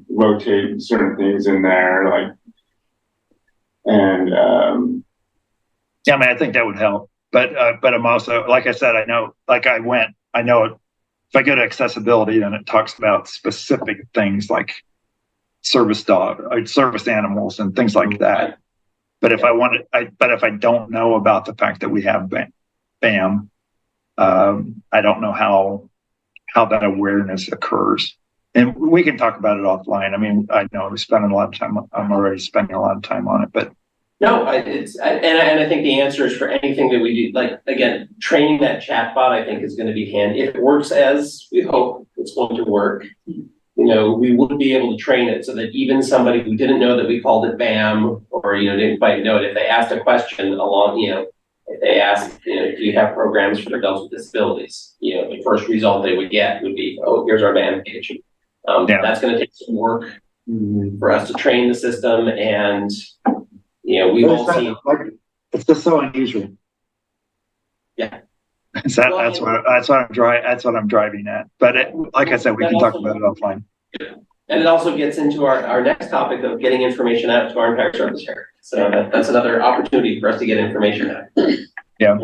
rotate certain things in there, like, and Yeah, I mean, I think that would help, but I'm also, like I said, I know if I go to accessibility, then it talks about specific things like service animals and things like that. But if I don't know about the fact that we have BAM, I don't know how that awareness occurs. And we can talk about it offline. I mean, I know we're spending a lot of time. I'm already spending a lot of time on it, but No, I think the answer is for anything that we do, like, again, training that chatbot, I think is gonna be handy. If it works as we hope it's going to work, you know, we would be able to train it so that even somebody who didn't know that we called it BAM, or, you know, didn't quite know it, if they asked a question along, you know, if they asked, you know, do you have programs for adults with disabilities? You know, the first result they would get would be, oh, here's our BAM page. That's gonna take some work for us to train the system, and you know, we've all seen. It's just so unusual. Yeah. That's what I'm driving at. But like I said, we can talk about it offline. And it also gets into our next topic of getting information out to our entire service area. So that's another opportunity for us to get information out. Yeah.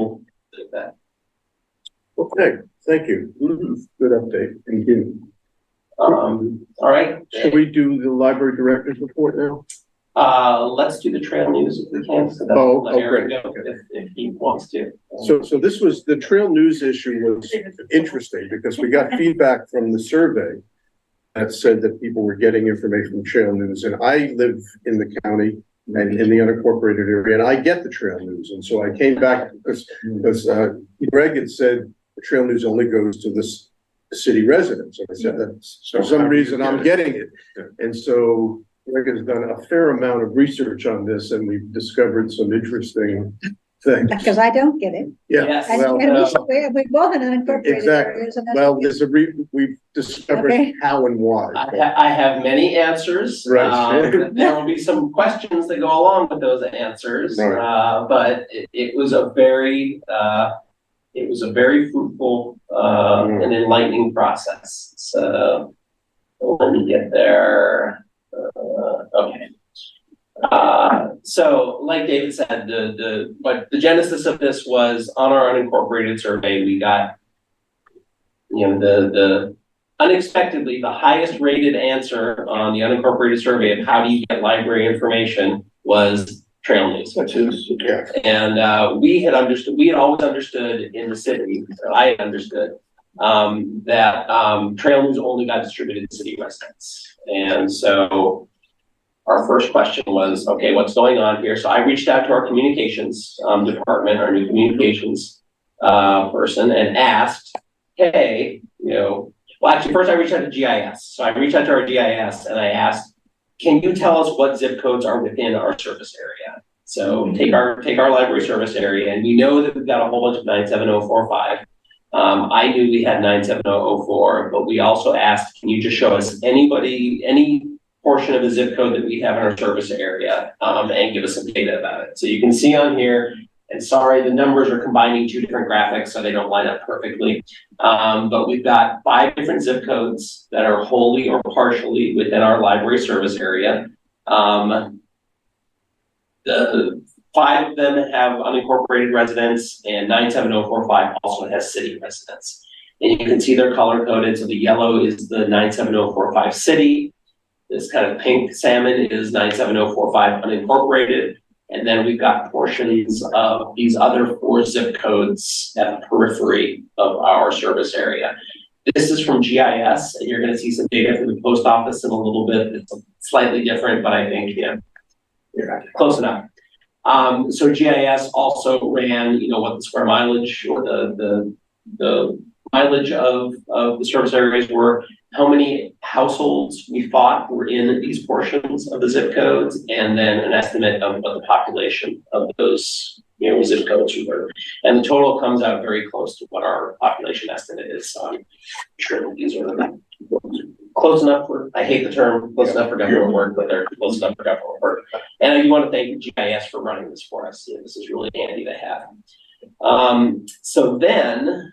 Okay, thank you. Good update. Thank you. All right. Should we do the library director's report now? Let's do the trail news if we can. So great. If he wants to. So this was, the trail news issue was interesting because we got feedback from the survey that said that people were getting information from trail news, and I live in the county and in the unincorporated area, and I get the trail news. And so I came back because Greg had said the trail news only goes to this city residents. And I said that for some reason I'm getting it. And so Greg has done a fair amount of research on this, and we've discovered some interesting things. Because I don't get it. Yeah, Yes. well, And we both in unincorporated exactly. areas. And that's Well, okay. we've discovered Okay. how and why. I have many answers. Right. There will be some questions that go along with those answers. Right. But it was a very fruitful and enlightening process. So let me get there. Okay. So like David said, the genesis of this was on our unincorporated survey. We got, you know, the unexpectedly the highest rated answer on the unincorporated survey of how do you get library information was trail news. Yeah. And we had always understood in the city, I had understood, that trail news only got distributed to city residents. And so our first question was, okay, what's going on here? So I reached out to our communications department, our new communications person, and asked, hey, you know, well, actually, first I reached out to GIS. So I reached out to our GIS and I asked, can you tell us what zip codes are within our service area? So take our library service area, and we know that we've got a whole bunch of 97045. I knew we had 97004, but we also asked, can you just show us any portion of the zip code that we have in our service area, and give us some data about it. So you can see on here, and sorry, the numbers are combining two different graphics, so they don't line up perfectly. But we've got 5 different zip codes that are wholly or partially within our library service area. The 5 of them have unincorporated residents, and 97045 also has city residents. And you can see they're color coded. So the yellow is the 97045 city. This kind of pink salmon is 97045 unincorporated. And then we've got portions of these other 4 zip codes at the periphery of our service area. This is from GIS, and you're going to see some data from the post office in a little bit. It's slightly different, but I think, yeah, you're close enough. So GIS also ran, you know, what the square mileage or the mileage of the service areas were, how many households we thought were in these portions of the zip codes, and then an estimate of what the population of those, you know, zip codes were. And the total comes out very close to what our population estimate is. So I'm sure that these are close enough for, I hate the term close enough for government work, but they're close enough for government work. And I do want to thank GIS for running this for us. Yeah, this is really handy to have. So then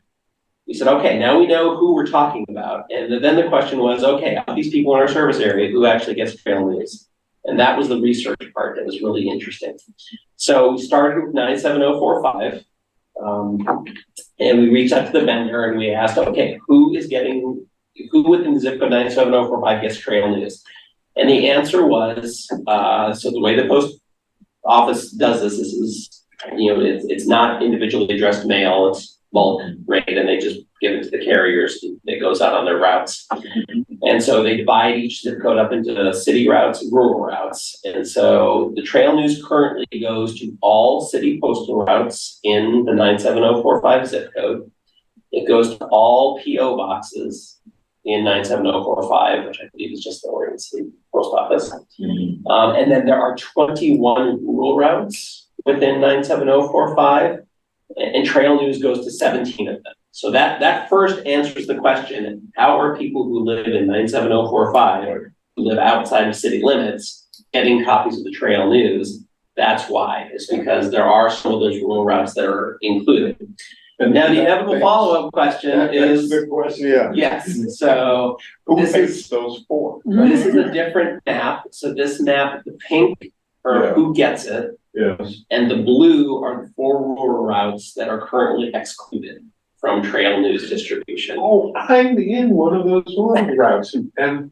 we said, okay, now we know who we're talking about. And then the question was, okay, of these people in our service area, who actually gets trail news? And that was the research part that was really interesting. So we started with 97045, and we reached out to the vendor and we asked, okay, who within the zip code 97045 gets trail news? And the answer was, so the way the post office does this is, it's not individually addressed mail, it's bulk rate, and they just give it to the carriers that goes out on their routes. And so they divide each zip code up into city routes and rural routes. And so the trail news currently goes to all city postal routes in the 97045 zip code. It goes to all PO boxes in 97045, which I believe is just the Oregon City Post Office. And then there are 21 rural routes within 97045, and trail news goes to 17 of them. So that first answers the question, how are people who live in 97045 or who live outside of city limits getting copies of the trail news? That's why. It's because there are some of those rural routes that are included. And now the inevitable follow-up question is, the question, yeah. yes, so Who this pays is- those for? this is a different map. So this map, the pink are Yeah. who gets it, Yes. and the blue are the 4 rural routes that are currently excluded from trail news distribution. Oh, I'm in one of those rural routes and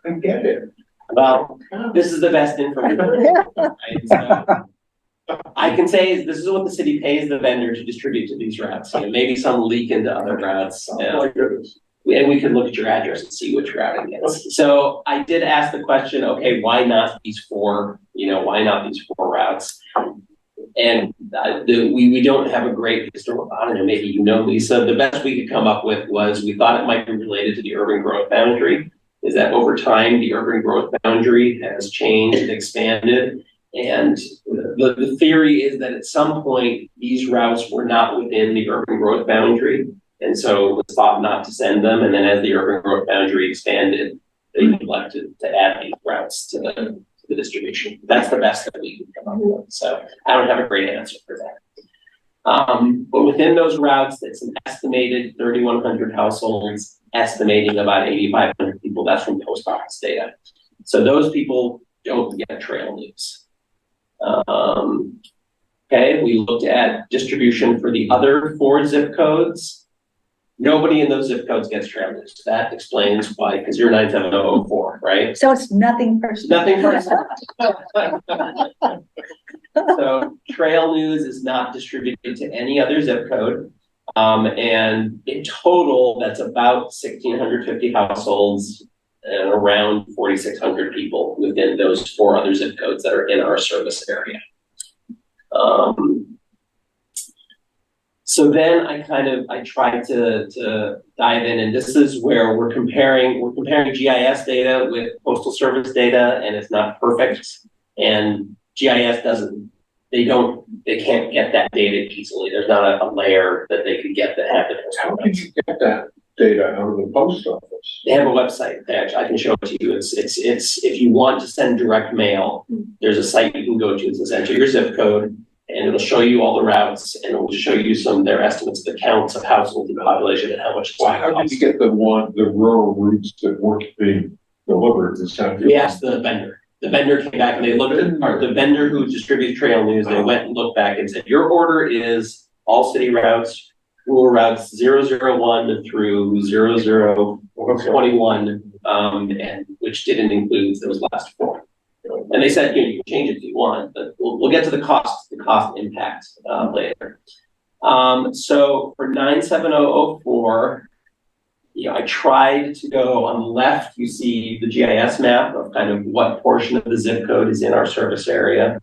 I get it. Well, this is the best information. Right? So, I can say this is what the city pays the vendor to distribute to these routes. Maybe some leak into other routes. Oh my goodness. And we can look at your address and see which route it gets. So I did ask the question, okay, why not these 4? Why not these 4 routes? And we don't have a great historical, I don't know, maybe Lisa, the best we could come up with was we thought it might be related to the urban growth boundary. Is that over time, the urban growth boundary has changed and expanded. And the theory is that at some point, these routes were not within the urban growth boundary. And so it was thought not to send them. And then as the urban growth boundary expanded, they elected to add these routes to the distribution. That's the best that we could come up with. So I don't have a great answer for that. But within those routes, it's an estimated 3,100 households, estimating about 8,500 people. That's from post office data. So those people don't get trail news. Okay, we looked at distribution for the other 4 zip codes. Nobody in those zip codes gets trail news. That explains why, because you're 97004, right? So it's nothing personal. Nothing personal. So trail news is not distributed to any other zip code. And in total, that's about 1,650 households and around 4,600 people within those 4 other zip codes that are in our service area. So then I tried to dive in, and this is where we're comparing GIS data with Postal Service data, and it's not perfect. And GIS they can't get that data easily. There's not a layer that they could get that have it. How did you get that data out of the post office? They have a website. I can show it to you. It's if you want to send direct mail, there's a site you can go to. It says enter your zip code, and it'll show you all the routes, and it will show you their estimates of the counts of households and population and how much it's Well, how did you get the rural routes that weren't being delivered this time? We asked the vendor. The vendor came back and they looked at the vendor who distributes trail news. They went and looked back and said, your order is all city routes, rural routes 001 through 0021, and which didn't include those last 4. And they said, you can change it if you want, but we'll get to the cost impact later. So for 97004, I tried to go on the left. You see the GIS map of kind of what portion of the zip code is in our service area.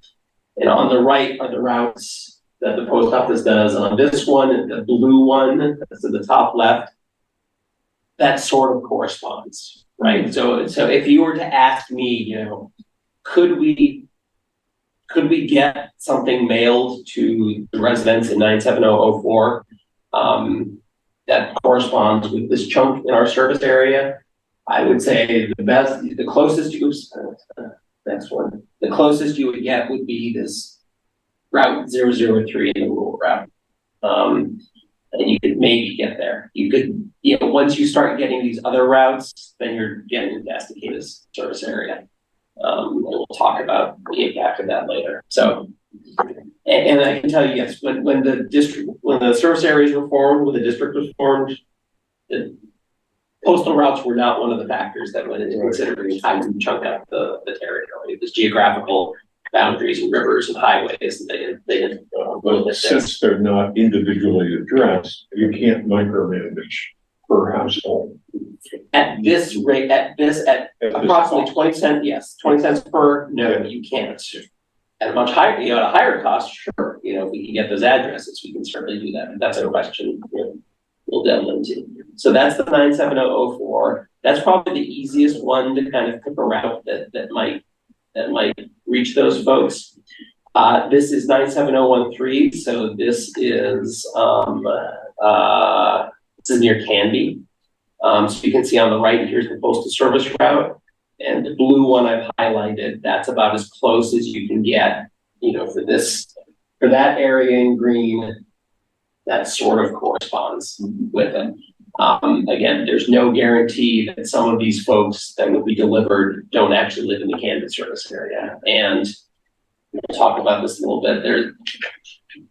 And on the right are the routes that the post office does. On this one, the blue one, that's at the top left, that sort of corresponds, right? So if you were to ask me, could we get something mailed to the residents in 97004 that corresponds with this chunk in our service area? I would say the closest you would get would be this route 003 in the rural route. And you could maybe get there. You could, once you start getting these other routes, then you're getting into Estacada's service area. And we'll talk about the impact of that later. So, and I can tell you, yes, when the service areas were formed, when the district was formed, the postal routes were not one of the factors that went into considering how to chunk out the territory. It was geographical boundaries and rivers and highways. They didn't But since they're not individually addressed, you can't micromanage per household. At this rate, at approximately 20 cents, yes, 20 cents per, no, you can't. At a much higher, at a higher cost, sure, if we can get those addresses, we can certainly do that. But that's a question we'll delve into. So that's the 97004. That's probably the easiest one to kind of pick a route that might reach those folks. This is 97013. So this is near Canby. So you can see on the right, here's the postal service route, and the blue one I've highlighted, that's about as close as you can get, for that area in green, that sort of corresponds with it. Again, there's no guarantee that some of these folks that will be delivered don't actually live in the Canby service area. And we'll talk about this a little bit.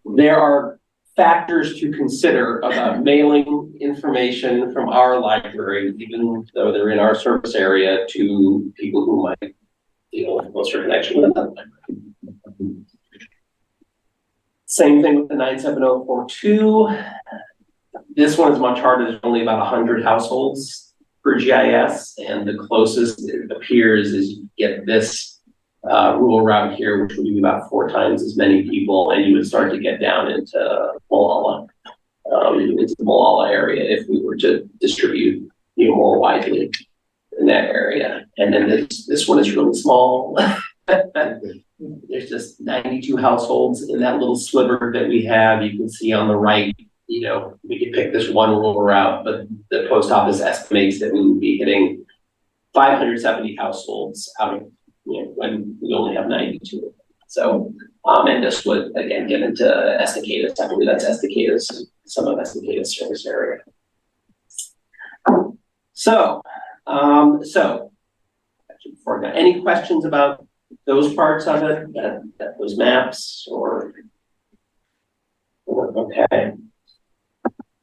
There are factors to consider about mailing information from our library, even though they're in our service area, to people who might have a closer connection with that library. Same thing with the 97042. This one is much harder. There's only about 100 households per GIS, and the closest it appears is you get this rural route here, which would be about 4 times as many people, and you would start to get down into Molalla, into the Molalla area if we were to distribute more widely in that area. And then this one is really small. There's just 92 households in that little sliver that we have. You can see on the right, we could pick this one rural route, but the post office estimates that we would be hitting 570 households out of when we only have 92. So, and this would again get into Estacada. I believe that's Estacada's, some of Estacada's service area. So, actually, before I go, any questions about those parts of it, those maps, or okay?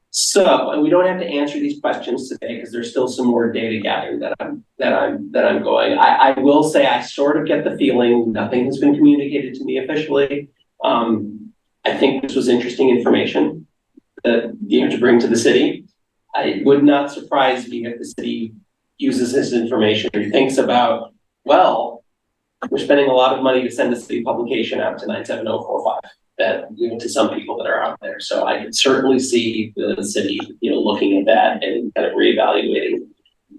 So, and we don't have to answer these questions today because there's still some more data gathering that I'm going. I will say I sort of get the feeling nothing has been communicated to me officially. I think this was interesting information that to bring to the city. It would not surprise me if the city uses this information and thinks about, well, we're spending a lot of money to send a city publication out to 97045. That to some people that are out there. So I could certainly see the city, looking at that and kind of reevaluating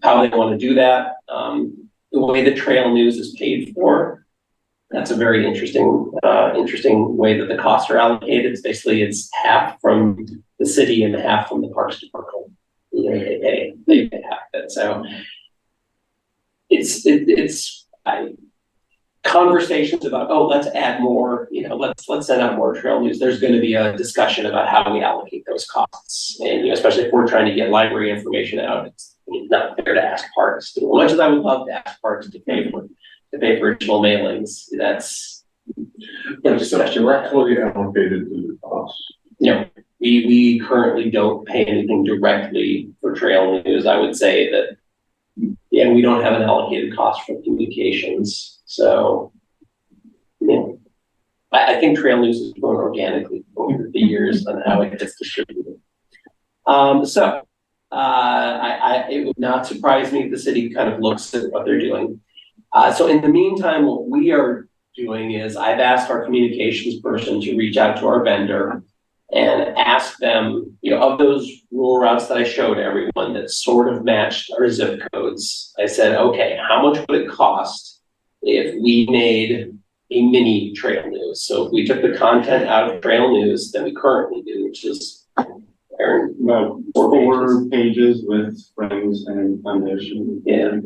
how they want to do that. The way the trail news is paid for, that's a very interesting way that the costs are allocated. It's half from the city and half from the Parks Department. They pay half of it. So conversations about, let's add more, let's send out more trail news. There's going to be a discussion about how we allocate those costs. And, especially if we're trying to get library information out, it's not fair to ask parks. As much as I would love to ask parks to pay for additional mailings, that's directly allocated to the costs. We currently don't pay anything directly for trail news. I would say that, we don't have an allocated cost for communications. So, I think trail news has grown organically over the years on how it gets distributed. It would not surprise me if the city kind of looks at what they're doing. So in the meantime, what we are doing is I've asked our communications person to reach out to our vendor and ask them, of those rural routes that I showed everyone that sort of matched our zip codes. I said, okay, how much would it cost if we made a mini trail news? So if we took the content out of trail news that we currently do, which is about 4 pages with friends and foundation. Yeah.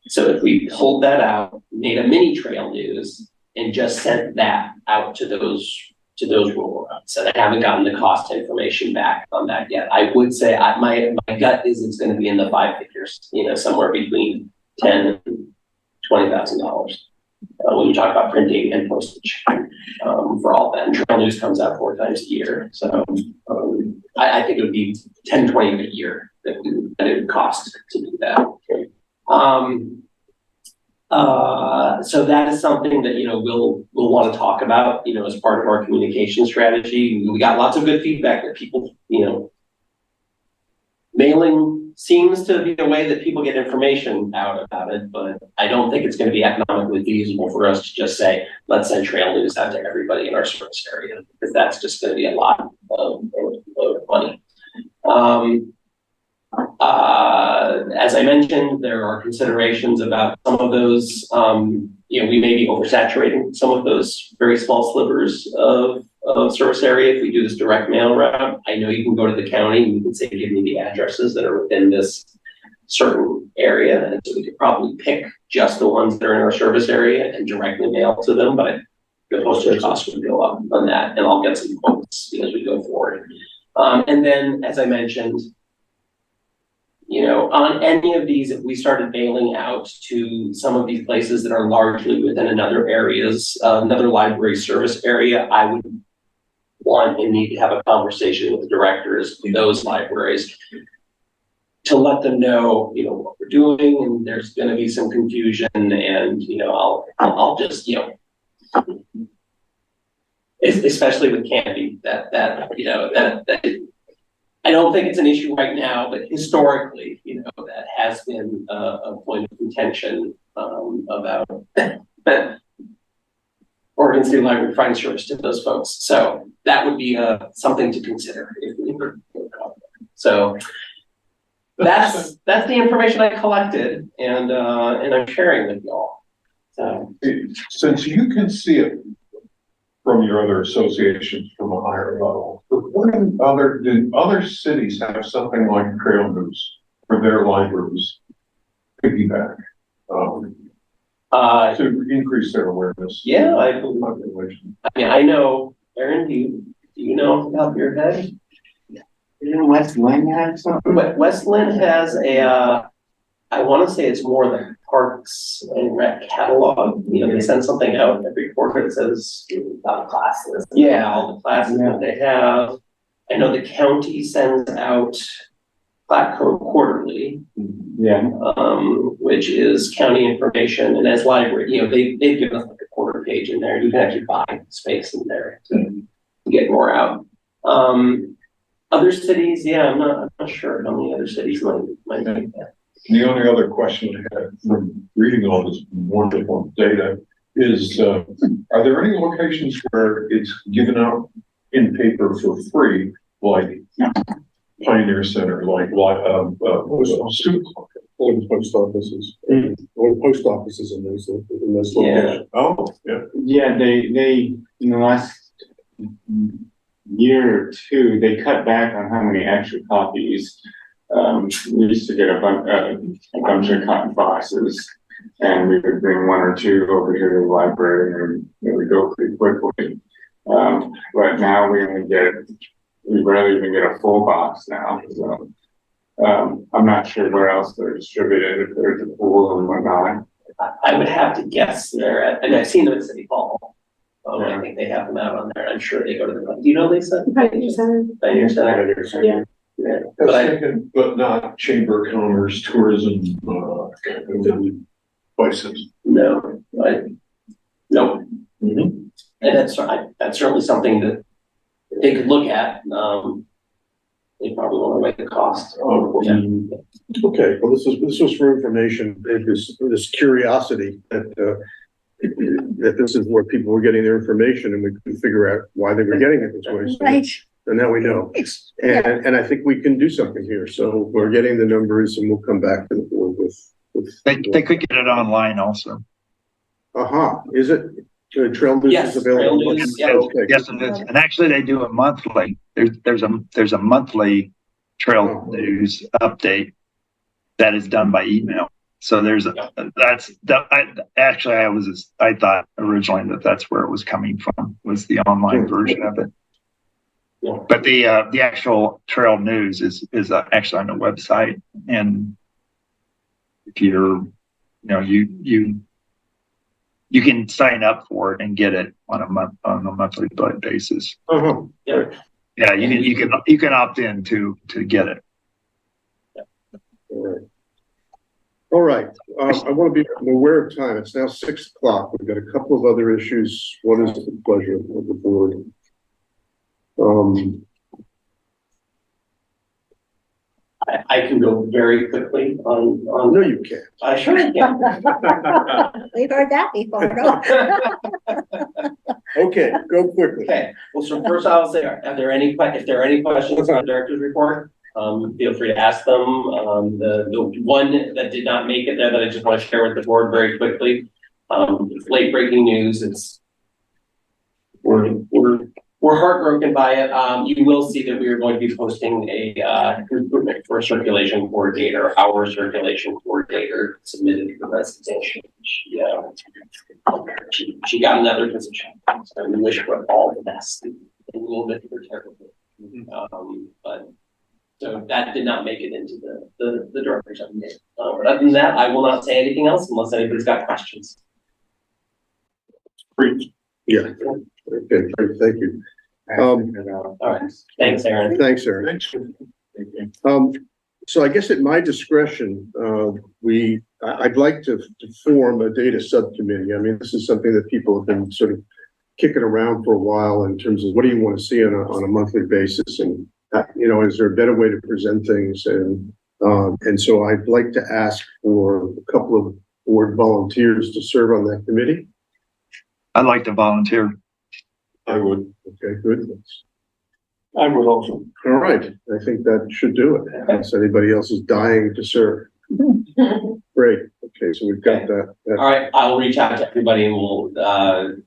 So if we pulled that out, made a mini trail news, and just sent that out to those to those rollouts, and I haven't gotten the cost information back on that yet. I would say my gut is it's going to be in the 5 figures, somewhere between $10,000 and $20,000 when you talk about printing and postage for all that. And Trail News comes out 4 times a year, so I think it would be 10, 20 a year that it would cost to do that. So that is something that, we'll want to talk about, as part of our communication strategy. We got lots of good feedback that people, mailing seems to be the way that people get information out about it, but I don't think it's going to be economically feasible for us to just say, let's send Trail News out to everybody in our service area, because that's just going to be a lot of money. As I mentioned, there are considerations about some of those, we may be oversaturating some of those very small slivers of service area if we do this direct mail route. I know you can go to the county and you can say, give me the addresses that are within this certain area. And so we could probably pick just the ones that are in our service area and directly mail to them, but the postage cost would go up on that. And I'll get some quotes as we go forward. And then, as I mentioned, on any of these, if we started mailing out to some of these places that are largely within another library service area, I would want and need to have a conversation with the directors of those libraries to let them know, what we're doing, and there's going to be some confusion, and I'll just, especially with candy, that I don't think it's an issue right now, but historically, that has been a point of contention about Oregon State Library providing service to those folks. So that would be something to consider if we were. So that's the information I collected, and I'm sharing with y'all. So since you can see it from your other associations from a higher level, do other cities have something like Trail News for their libraries piggyback to increase their awareness? Yeah, I know, Aaron, do you know off the top of your head? Didn't West Lynn have something? West Lynn has I want to say it's more the Parks and Rec catalog. They send something out every quarter that says all the classes. Yeah, all the classes that they have. I know the county sends out Plat Code quarterly. Yeah. Which is county information, and as library, they've given us like a quarter page in there. You can actually buy space in there to get more out. Other cities, I'm not sure how many other cities might do that. The only other question I had from reading all this wonderful data is, are there any locations where it's given out in paper for free, like Pioneer Center, like post offices, or post offices in those locations? Oh, yeah. Yeah, they in the last year or two, they cut back on how many extra copies. We used to get a bunch of cotton boxes, and we would bring 1 or 2 over here to the library, and it would go pretty quickly. But now we rarely even get a full box now. So I'm not sure where else they're distributed, if they're at the pool and whatnot. I would have to guess they're at, and I've seen them at City Hall. I think they have them out on there. I'm sure they go to the. Do you know, Lisa? Pioneer Center. Pioneer Center. Yeah. Yeah. But not Chamber of Commerce, tourism, places. No. Nope. Mm-hmm. And that's certainly something that they could look at. They probably want to weigh the cost. Okay, well, this was for information, this curiosity that this is where people were getting their information, and we couldn't figure out why they were getting it this way. So, Right. and now we know. And I think we can do something here. So we're getting the numbers, and we'll come back to the board with. They could get it online also. Is it? Trail News Yes, is available. Trail News, yeah. Okay. Yes, it is. And actually they do it monthly. There's a monthly Trail News update that is done by email. So there's, I thought originally that's where it was coming from, was the online version of it. Yeah. But the actual trail news is actually on the website, and if you're, you can sign up for it and get it on a monthly basis. Uh-huh. Yeah. Yeah, you can opt in to get it. All right. I want to be aware of time. It's now 6 o'clock. We've got a couple of other issues. What is the pleasure of the board? I can go very quickly on. No, you can't. I sure can. We've heard that before. No? Okay, go quickly. Okay, well, so first I'll say, if there are any questions on the director's report, feel free to ask them. The one that did not make it there that I just want to share with the board very quickly. It's late breaking news. We're heartbroken by it. You will see that we are going to be posting a recruitment for a circulation coordinator. Our circulation coordinator submitted the resignation. She got another position. So we wish her all the best. And a little bit for terrible. But so that did not make it into the director's update. But other than that, I will not say anything else unless anybody's got questions. Great. Yeah. Okay, great. Thank you. All right. Thanks, Aaron. Thanks, Aaron. So I guess at my discretion, I'd like to form a data subcommittee. I mean, this is something that people have been sort of kicking around for a while in terms of what do you want to see on a monthly basis, and is there a better way to present things? And so I'd like to ask for a couple of board volunteers to serve on that committee. I'd like to volunteer. I would. Okay, good. I would also. All right. I think that should do it. Unless anybody else is dying to serve. Great. Okay, so we've got that. All right, I'll reach out to everybody and we'll,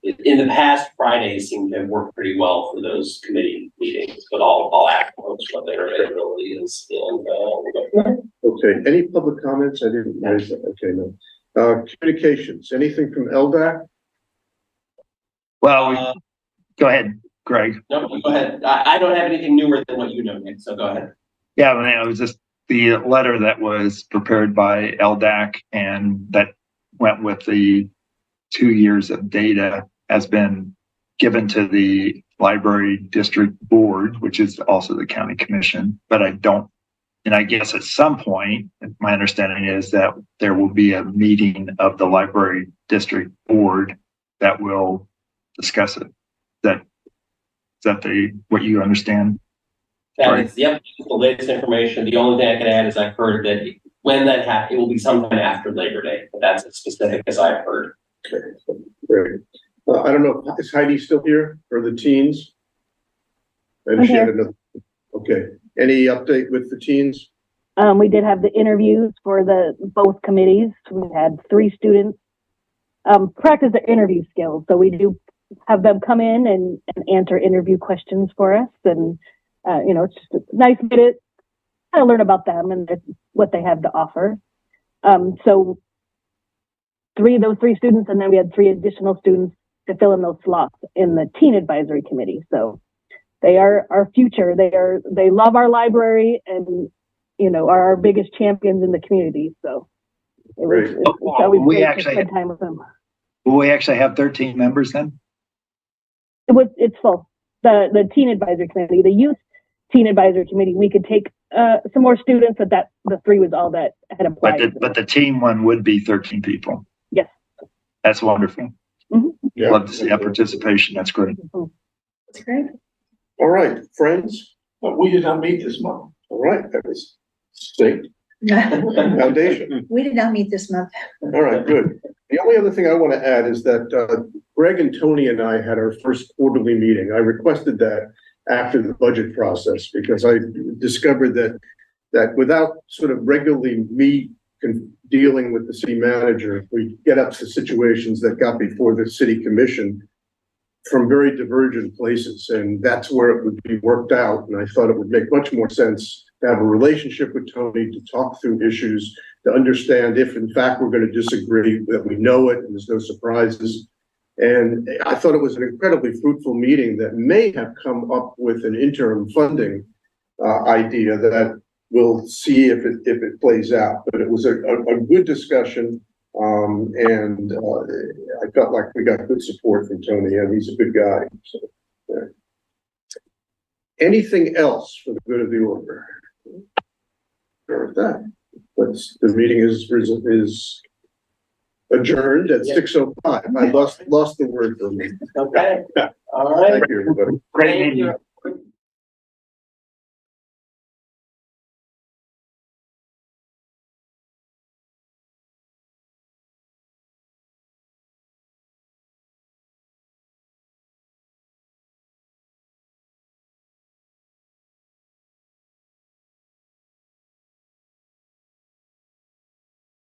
in the past, Fridays seem to work pretty well for those committee meetings, but I'll ask folks what their availability is. And we'll go from there. Okay, any public comments? I didn't raise that. Okay, no. Communications, anything from LDAC? Well, go ahead, Greg. No, go ahead. I don't have anything newer than what you know, Nick, so go ahead. Yeah, I mean, it was just the letter that was prepared by LDAC and that went with the 2 years of data has been given to the library district board, which is also the county commission. But I guess at some point, my understanding is that there will be a meeting of the library district board that will discuss it. Is that what you understand? That is, yep, the latest information. The only thing I can add is I've heard that when that happens, it will be sometime after Labor Day, but that's as specific as I've heard. Okay, great. I don't know, is Heidi still here for the teens? And she had another. Okay, any update with the teens? We did have the interviews for both committees. We had 3 students practice their interview skills. So we do have them come in and answer interview questions for us. And, it's just nice to get it, kind of learn about them and what they have to offer. So those three students, and then we had 3 additional students to fill in those slots in the teen advisory committee. So they are our future. They love our library and, are our biggest champions in the community. So it's always great to spend time with them. Will we actually have 13 members then? It's full. The teen advisory committee, the youth teen advisory committee, we could take some more students, but the 3 was all that had applied. But the teen one would be 13 people. Yes. That's wonderful. Mm-hmm. Yeah. Love to see that participation. That's great. That's great. All right, friends. We did not meet this month. All right, that was state foundation. We did not meet this month. All right, good. The only other thing I want to add is that Greg and Tony and I had our first quarterly meeting. I requested that after the budget process because I discovered that without sort of regularly dealing with the city manager, we get up to situations that got before the city commission from very divergent places, and that's where it would be worked out. And I thought it would make much more sense to have a relationship with Tony, to talk through issues, to understand if in fact we're going to disagree, that we know it and there's no surprises. And I thought it was an incredibly fruitful meeting that may have come up with an interim funding idea that we'll see if it plays out. But it was a good discussion. And I felt like we got good support from Tony, and he's a good guy. So, yeah. Anything else for the good of the order? Or that, the meeting is adjourned at 6:05. I lost the word for me. Okay. All right. Thank you, everybody. Great meeting.